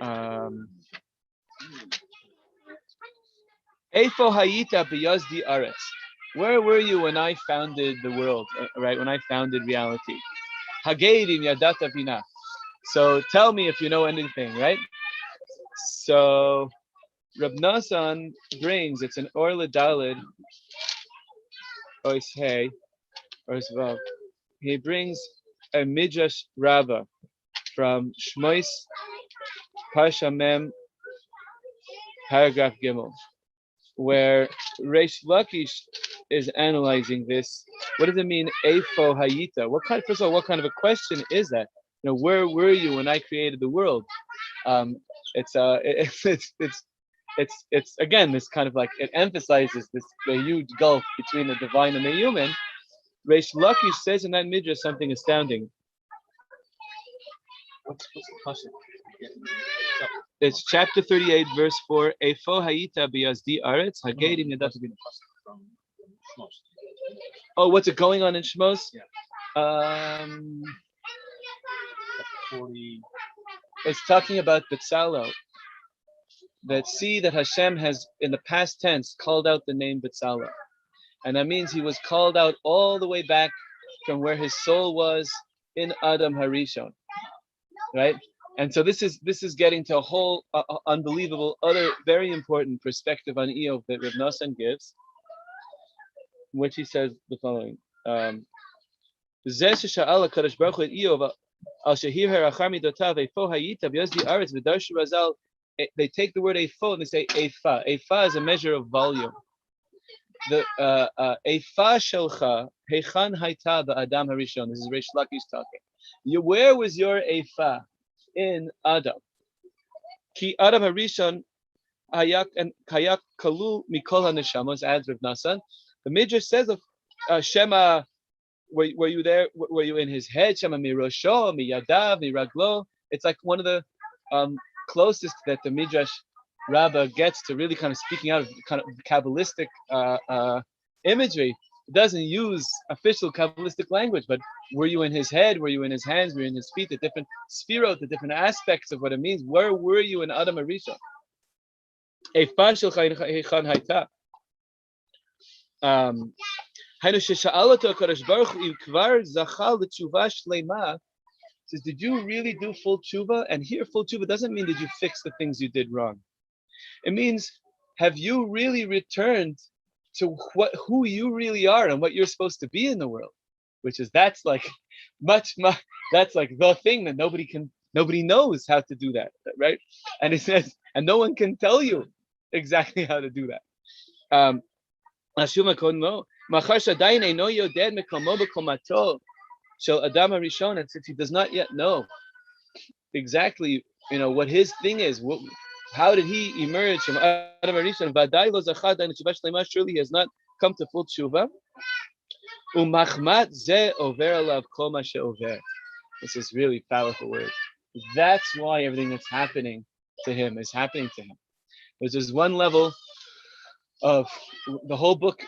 Eifo hayita b'yazdi aretz. Where were you when I founded the world, right, when I founded reality? Hageidim yadata bina. So tell me if you know anything, right? So Reb Nassan brings, it's an Orla Dalid, Ois Hey, Ois Vav. He brings a Midrash Rabbah from Shmois Parsha Mem, paragraph Gimel, where Reish Lakish is analyzing this. What does it mean, Eifo Hayita? First of all, what kind of a question is that? You know, where were you when I created the world? It's again this kind of like, it emphasizes the huge gulf between the divine and the human. Reish Lakish says in that midrash something astounding. What's the question? It's chapter 38, verse 4. Eifo hayita b'yazdi aretz hageidim yadata bina. Oh, what's it going on in Shmos? Yeah. 40. It's talking about Betzalel. That Hashem has, in the past tense, called out the name Betzalel. And that means he was called out all the way back from where his soul was in Adam Harishon, right? And so this is getting to a whole unbelievable, other very important perspective on Iyov that Reb Nassan gives, in which he says the following: they take the word Eifo and they say Eifa. Eifa is a measure of volume. The Eifa Shelcha Heichan Haita Ba'Adam Harishon. This is Reish Lakish talking. Where was your Eifa in Adam? Ki Adam Harishon Hayak and Kayak Kalu Mikol HaNeshamos, adds Rav Nasan. The Midrash says of Shema, were you there? Were you in his head? Shema mirosho, miyadav, miraglo. It's like one of the closest that the Midrash Rabbah gets to really kind of speaking out of kind of Kabbalistic imagery. It doesn't use official Kabbalistic language, but were you in his head? Were you in his hands? Were you in his feet? The different sphirot, the different aspects of what it means. Where were you in Adam Arishon? Says, did you really do full tshuva? And here, full tshuva doesn't mean did you fix the things you did wrong. It means, have you really returned to who you really are and what you're supposed to be in the world? Which is that's like that's like the thing that nobody knows how to do that, right? And it says, and no one can tell you exactly how to do that. Adam Arishon, and since he does not yet know exactly, what his thing is, how did he emerge from Adam Arishon? Surely he has not come to full tshuva. This is really powerful word. That's why everything that's happening to him is happening to him. There's this one level of the whole book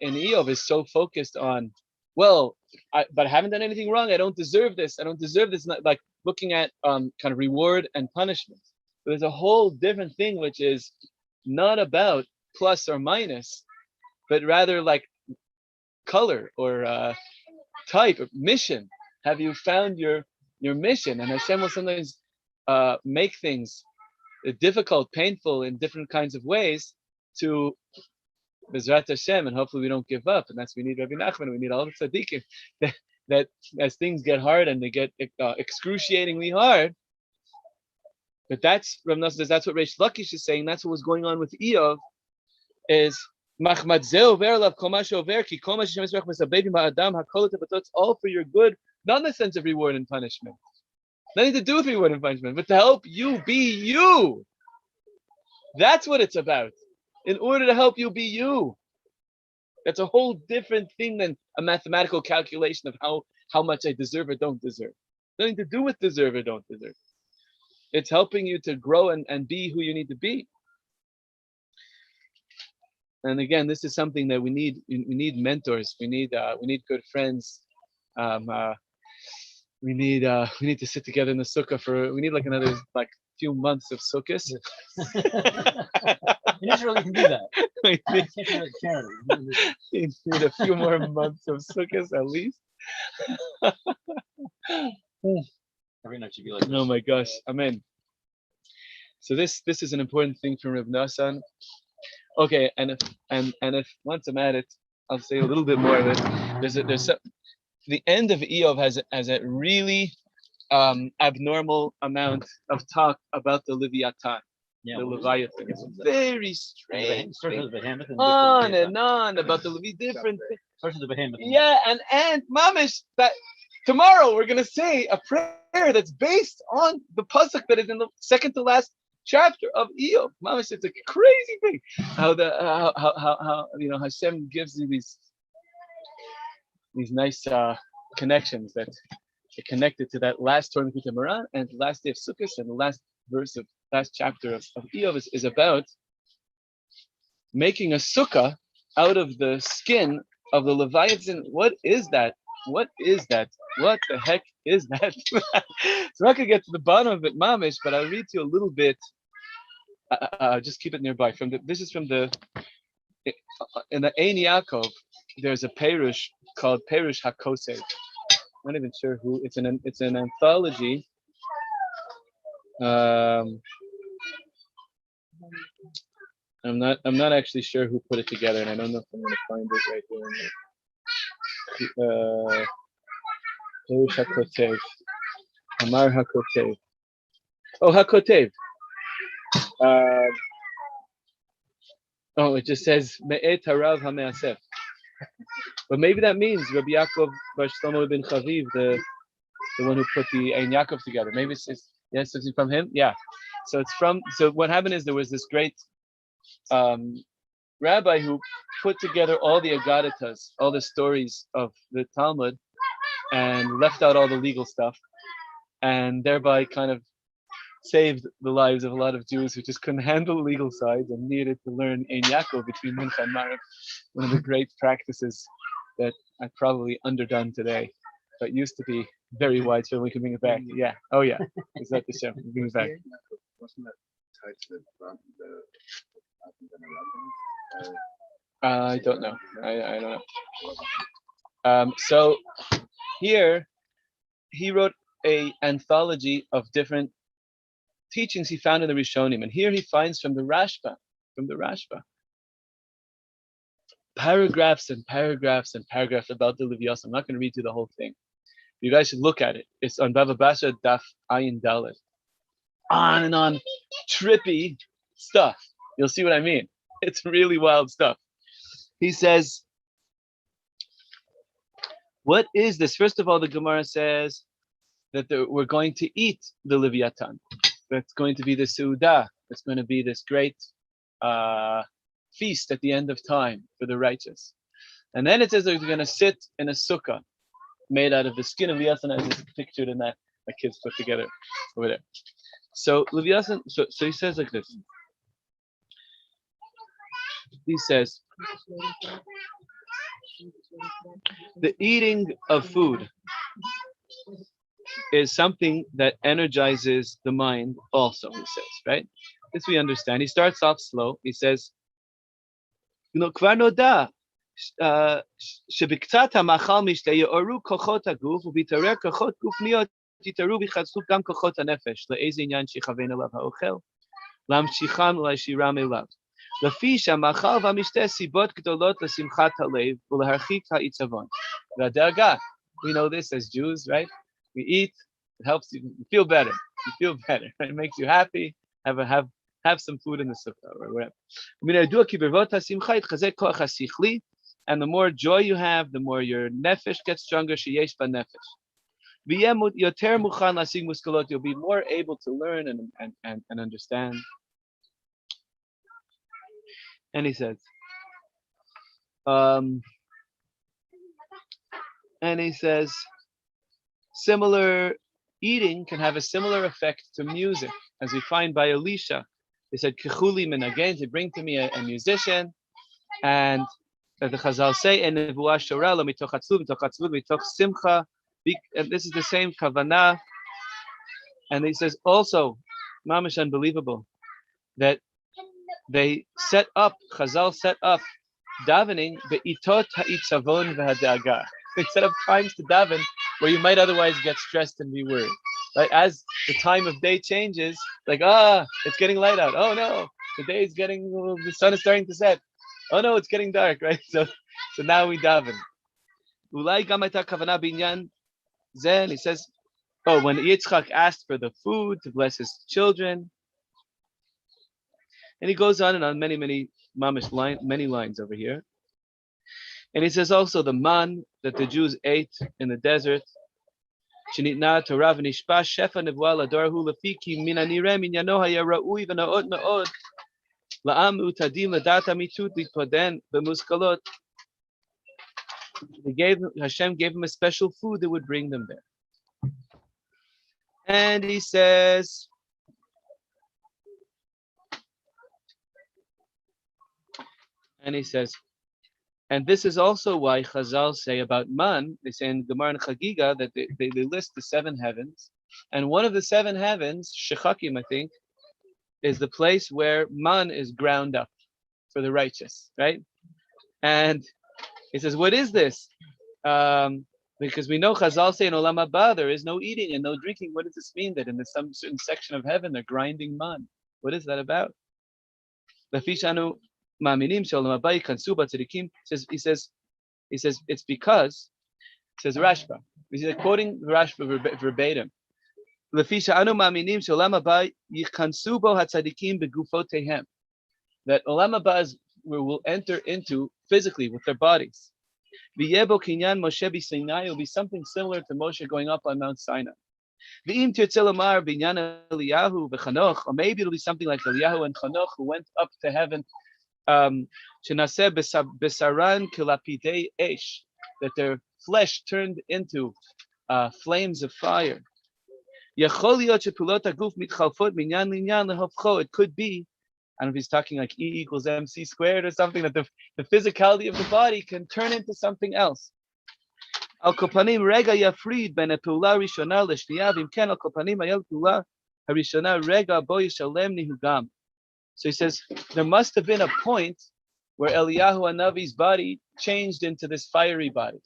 in Iyov is so focused on, but I haven't done anything wrong. I don't deserve this. I don't deserve this. Not like looking at kind of reward and punishment. But there's a whole different thing which is not about plus or minus, but rather like color or type or mission. Have you found your mission? And Hashem will sometimes make things difficult, painful in different kinds of ways to Bezrat Hashem, and hopefully we don't give up. And that's we need Rabbi Nachman, we need all the tzaddikim, that as things get hard and they get excruciatingly hard. But that's Rav Nosson says that's what Reish Lakish is saying. That's what was going on with Iyov. Is Machmad Zeh over alav kol ma she'over ki kol ma she'Hashem yisbarach mesabeh b'ma'adam hakol tevatot, all for your good, not in the sense of reward and punishment. Nothing to do with reward and punishment, but to help you be you. That's what it's about. In order to help you be you. That's a whole different thing than a mathematical calculation of how much I deserve or don't deserve. Nothing to do with deserve or don't deserve. It's helping you to grow and be who you need to be. And again, this is something that we need. We need mentors. We need good friends. We need to sit together in the sukkah we need like another few months of sukkahs. In Israel, you can do that. We need a few more months of sukkahs at least. Every night should be like this. Oh my gosh, amen. So this is an important thing from Reb Nasan. Okay, and if once I'm at it, I'll say a little bit more of it. The end of Iyov has a really abnormal amount of talk about the Leviathan, the Leviathan. It's very strange. On and on about the different things. First the behemoth. Yeah, and mamish, that tomorrow we're gonna say a prayer that's based on the pasuk that is in the second to last chapter of Iyov. Mamish, it's a crazy thing. How Hashem gives you these nice connections that are connected to that last Torah Mekutei Moran and the last day of Sukkot, and the last verse of last chapter of Iyov is about making a sukkah out of the skin of the Leviathan. What is that? What is that? What the heck is that? So I'm not going to get to the bottom of it, mamish, but I'll read to you a little bit. Just keep it nearby. This is from in the Ein Yaakov. There's a perush called Perush HaKosev. I'm not even sure who. It's an anthology. I'm not actually sure who put it together, and I don't know if I'm going to find it right here. Perush HaKotev, Amar HaKotev. Oh, HaKotev. It just says Me'et Harav HaMe'asef. But maybe that means Rabbi Yaakov Bar Shlomo ben Chaviv, the one who put the Ein Yaakov together. Maybe it's from him. Yeah. So what happened is there was this great rabbi who put together all the Agaditas, all the stories of the Talmud, and left out all the legal stuff, and thereby kind of saved the lives of a lot of Jews who just couldn't handle the legal side and needed to learn Ein Yaakov between Mincha and Maariv, one of the great practices that I've probably underdone today, but used to be very widespread. We can bring it back. Yeah. Oh yeah. Is that the show? Bring it back. Wasn't that tied to the I don't know. I don't know. So here he wrote a anthology of different teachings he found in the Rishonim, and here he finds from the Rashba, paragraphs and paragraphs and paragraphs about the Levios. I'm not going to read you the whole thing. You guys should look at it. It's on Bava Basra Daf Ayin Dalet. On and on, trippy stuff. You'll see what I mean. It's really wild stuff. He says, what is this? First of all, the Gemara says that we're going to eat the Leviathan. That's going to be the Seudah. It's going to be this great feast at the end of time for the righteous. And then it says they're going to sit in a sukkah made out of the skin of Leviathan, as is pictured in that my kids put together over there. So Leviathan, so he says like this. He says, the eating of food is something that energizes the mind also, he says, right? This we understand. He starts off slow. He says, כבר נודע שבקצת המאכל משתה יעוררו כוחות הגוף ובהתעורר כוחות גופניות יתעוררו ויחזקו גם כוחות הנפש לאיזה עניין שיכוון אליו האוכל להמשיכם ולהישירם אליו. לפי שהמאכל והמשתה סיבות גדולות לשמחת הלב ולהרחיק העיצבון והדאגה. We know this as Jews, right? We eat, it helps you feel better. You feel better. It makes you happy. Have some food in the sukkah or whatever. And the more joy you have, the more your nefesh gets stronger. You'll be more able to learn and understand. And he says, similar eating can have a similar effect to music, as we find by Elisha. He said, "Kechuli min again to bring to me a musician," and the Chazal say, "En nevuah shorah lo mitoch atzlut, mitoch simcha." And this is the same kavanah. And he says also, mamish unbelievable, that they Chazal set up davening be'itot ha'itzavon v'hadaga. They set up times to daven where you might otherwise get stressed and be worried. Right? As the time of day changes, like, it's getting light out. Oh no, the sun is starting to set. Oh no, it's getting dark, right? So now we daven. Then he says, when Yitzchak asked for the food to bless his children, and he goes on and on, many lines over here. And he says also the man that the Jews ate in the desert. שנתנה תורה ונשפע שפע נבואה לדור הוא לפי כי מן הנראה מניינו היה ראוי ונאות מאוד לעם ותדים לדעת אמיתות להתבונן במושכלות. Hashem gave him a special food that would bring them there. And he says, and this is also why Chazal say about man, they say in Gemara and Chagiga that they list the 7 heavens. And one of the 7 heavens, Shechakim, I think, is the place where man is ground up for the righteous, right? And he says, what is this? Because we know Chazal say in Olam Haba there is no eating and no drinking. What does this mean that in some certain section of heaven they're grinding man? What is that about? He says it's because, says Rashba, he's quoting Rashba verbatim. That Olam Haba is where we'll enter into physically with their bodies. Will be something similar to Moshe going up on Mount Sinai. V'im tirtze lomar b'inyan Eliyahu v'Chanoch, or maybe it'll be something like Eliyahu and Chanoch who went up to heaven. Shenaseh besaran kilapidei esh, that their flesh turned into flames of fire. It could be, I don't know if he's talking like E equals MC squared or something, that the physicality of the body can turn into something else. Al kopanim rega yafrid ben apula rishona l'shniya v'imken al kopanim ayel pula harishona rega bo yishalem nihugam. So he says there must have been a point where Eliyahu Hanavi's body changed into this fiery body,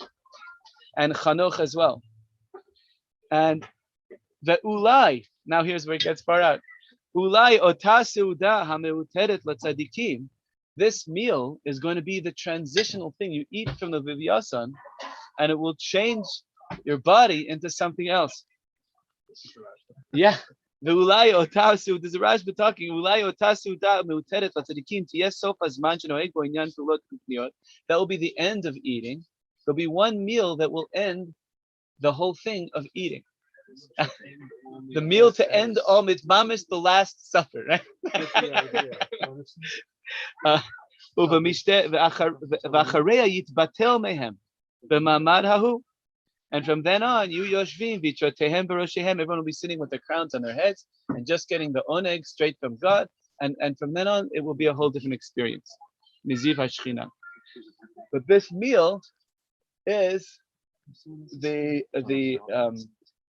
and Chanoch as well. And the ulai, now here's where it gets far out. Ulai ota seuda hameuteret latzadikim. This meal is going to be the transitional thing. You eat from the vivyasan, and it will change your body into something else. Yeah. The ulai ota seuda, there's a Rashba talking. Ulai ota seuda hameuteret latzadikim tiyes sofa zman shenoeg bo inyan tulot kukniot. That will be the end of eating. There'll be one meal that will end the whole thing of eating. The meal to end all mitzvahs is the Last Supper, right? And from then on, you yoshvim v'trotehem b'roshehem, everyone will be sitting with their crowns on their heads and just getting the oneg straight from God. And from then on, it will be a whole different experience. Miziv hashchina. But this meal is the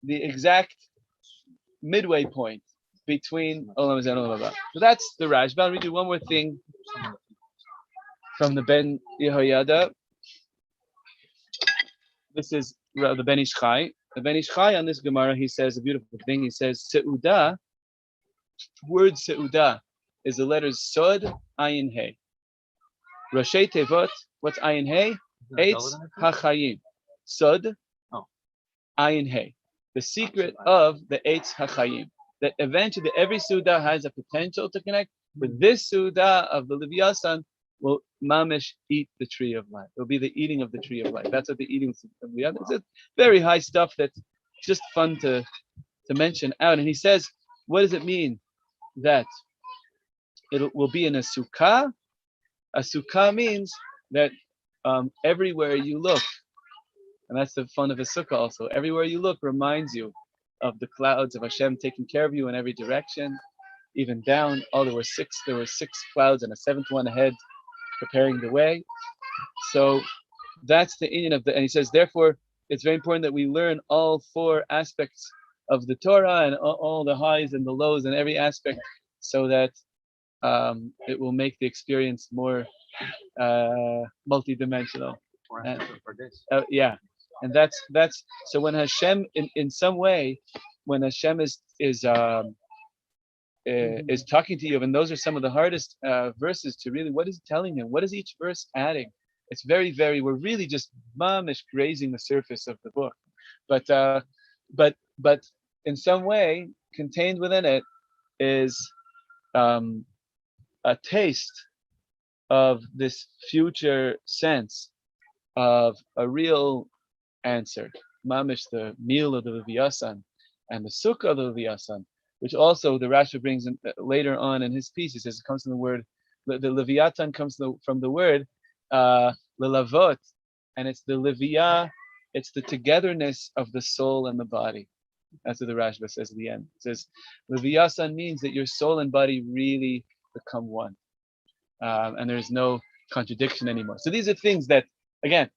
exact midway point between Olam Hazeh and Olam Haba. So that's the Rashba. I'll read you one more thing from the Ben Yehoyada. This is the Ben Ish Chai. The Ben Ish Chai on this Gemara, he says a beautiful thing. He says, Seuda, word Seuda is the letters Sod, Ayin, He. Roshei Tevot, what's Ayin, He? Eitz HaChayim. Sod, Ayin, He. The secret of the Eitz HaChayim. That eventually every Suda has a potential to connect, but this Suda of the Leviathan will mamish eat the tree of life. It will be the eating of the tree of life. That's what the eating of the Leviathan is. It's very high stuff that's just fun to mention out. And he says, what does it mean that it will be in a sukkah? A sukkah means that everywhere you look, and that's the fun of a sukkah also, everywhere you look reminds you of the clouds of Hashem taking care of you in every direction, even down. There were six clouds and a seventh one ahead, preparing the way. So that's the inyan of the, and he says, therefore, it's very important that we learn all four aspects of the Torah and all the highs and the lows and every aspect, so that it will make the experience more multidimensional. Yeah. And that's so when Hashem in some way, when Hashem is talking to you, and those are some of the hardest verses to really, what is he telling him? What is each verse adding? It's very, very, we're really just mamish grazing the surface of the book, but in some way contained within it is a taste of this future sense of a real answer, mamish, the meal of the Leviathan and the sukkah of the Leviathan, which also the Rashi brings in, later on in his piece. He says it comes from the word, the Leviathan comes from the word lelavot, and it's the Leviyah, it's the togetherness of the soul and the body. That's what the Rashba says at the end. It says Leviathan means that your soul and body really become one, and there's no contradiction anymore. So these are things that, again,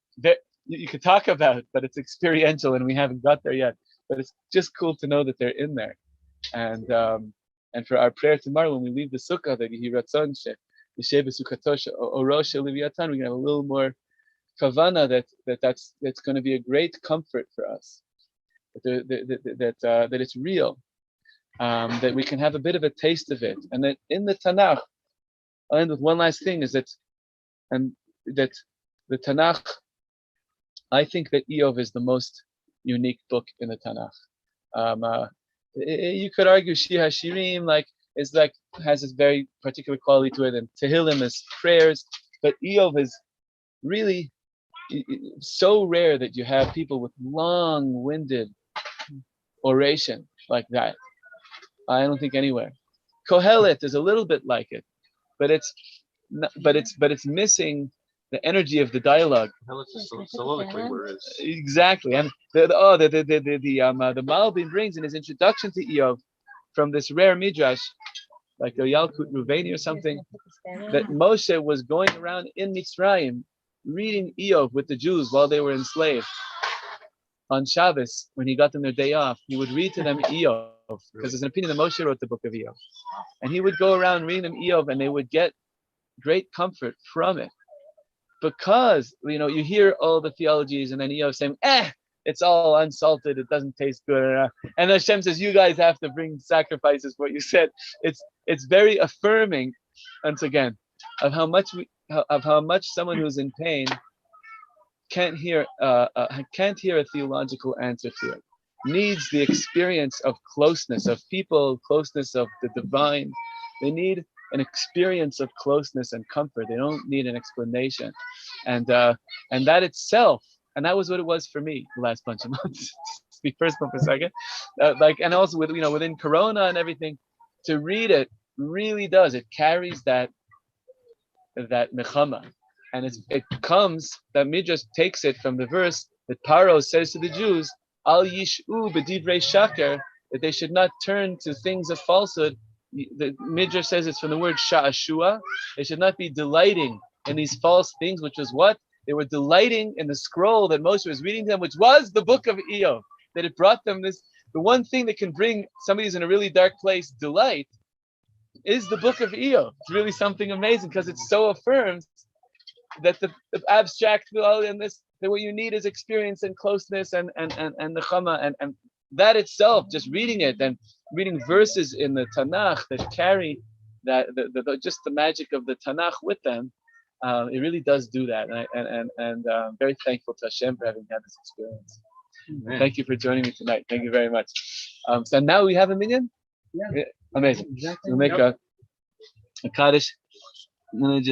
you could talk about, but it's experiential and we haven't got there yet. But it's just cool to know that they're in there. And for our prayer tomorrow when we leave the sukkah, that Yehi Ratzon Yeshev Sukkatosh Orosh Leviathan, we're gonna have a little more kavana that's going to be a great comfort for us. That it's real, that we can have a bit of a taste of it, and that in the Tanakh. I'll end with one last thing: is that the Tanakh. I think that Iyov is the most unique book in the Tanakh. You could argue Shir HaShirim has this very particular quality to it, and Tehillim is prayers, but Iyov is really so rare that you have people with long-winded oration like that. I don't think anywhere. Kohelet is a little bit like it, but it's missing the energy of the dialogue. Soliloquy, whereas Exactly, and the Malbim brings in his introduction to Iyov from this rare midrash, like a Yalkut Ruveni or something, that Moshe was going around in Mitzrayim reading Iyov with the Jews while they were enslaved. On Shabbos, when he got them their day off, he would read to them Iyov, because there's an opinion that Moshe wrote the book of Iyov. And he would go around reading them Iyov, and they would get great comfort from it. Because, you hear all the theologies, and then Iyov saying, it's all unsalted, it doesn't taste good. And Hashem says, you guys have to bring sacrifices for what you said. It's very affirming, once again, of how much someone who's in pain can't hear a theological answer to it. Needs the experience of closeness of people, closeness of the divine. They need an experience of closeness and comfort. They don't need an explanation, and that itself, and that was what it was for me the last bunch of months. Speak personal for a second, and also within Corona and everything, to read it really does. It carries that nechama. And that Midrash takes it from the verse that Paro says to the Jews, Al yishu b'divrei shaker, that they should not turn to things of falsehood. The Midrash says it's from the word sha'ashua. They should not be delighting in these false things, which was what? They were delighting in the scroll that Moshe was reading to them, which was the book of Iyov. That it brought them the one thing that can bring somebody who's in a really dark place delight is the book of Iyov. It's really something amazing because it so affirms that the abstract and this, that what you need is experience and closeness and nechama, and that itself, just reading it and reading verses in the Tanakh that carry that just the magic of the Tanakh with them, it really does do that. And I'm very thankful to Hashem for having had this experience. Amen. Thank you for joining me tonight. Thank you very much. So now we have a minyan. Yeah. Amazing. Exactly. We'll make a Kaddish.